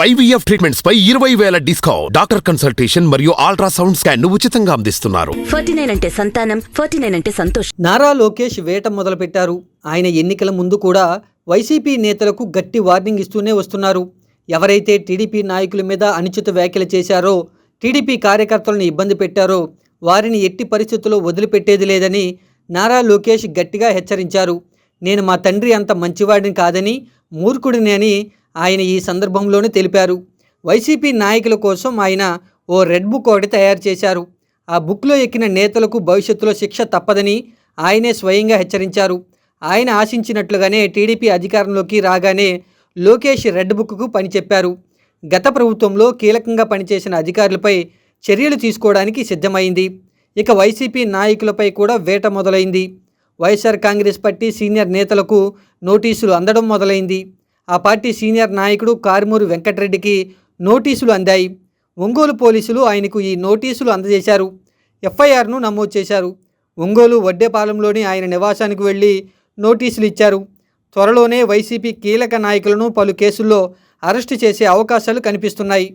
IVF treatments పై 20,000 discount. Doctor consultation మరియు ultrasound scan ను ఉచితంగా అందిస్తున్నారు. 49 అంటే సంతానం, 49 అంటే సంతోషం. నారా లోకేష్ వేట మొదలుపెట్టారు. ఆయన ఎన్నికల ముందు కూడా వైసీపీ నేతలకు గట్టి వార్నింగ్ ఇస్తూనే వస్తున్నారు. ఎవరైతే టీడీపీ నాయకుల మీద అనుచిత వ్యాఖ్యలు చేశారో, టీడీపీ కార్యకర్తలను ఇబ్బంది పెట్టారో వారిని ఎట్టి పరిస్థితుల్లో వదిలిపెట్టేది లేదని నారా లోకేష్ గట్టిగా హెచ్చరించారు. నేను మా తండ్రి అంత మంచివాడిని కాదని, మూర్ఖుడిని అని ఆయన ఈ సందర్భంలోనే తెలిపారు. వైసీపీ నాయకుల కోసం ఆయన ఓ రెడ్ బుక్ ఒకటి తయారు చేశారు. ఆ బుక్లో ఎక్కిన నేతలకు భవిష్యత్తులో శిక్ష తప్పదని ఆయనే స్వయంగా హెచ్చరించారు. ఆయన ఆశించినట్లుగానే టీడీపీ అధికారంలోకి రాగానే లోకేష్ రెడ్ బుక్కు పని చెప్పారు. గత ప్రభుత్వంలో కీలకంగా పనిచేసిన అధికారులపై చర్యలు తీసుకోవడానికి సిద్ధమైంది. ఇక వైసీపీ నాయకులపై కూడా వేట మొదలైంది. వైఎస్ఆర్ కాంగ్రెస్ పార్టీ సీనియర్ నేతలకు నోటీసులు అందడం మొదలైంది. ఆ పార్టీ సీనియర్ నాయకుడు కారుమూరి వెంకటరెడ్డికి నోటీసులు అందాయి. ఒంగోలు పోలీసులు ఆయనకు ఈ నోటీసులు అందజేశారు. ఎఫ్ఐఆర్ను నమోదు చేశారు. ఒంగోలు వడ్డేపాలెంలోని ఆయన నివాసానికి వెళ్ళి నోటీసులు ఇచ్చారు. త్వరలోనే వైసీపీ కీలక నాయకులను పలు కేసుల్లో అరెస్టు చేసే అవకాశాలు కనిపిస్తున్నాయి.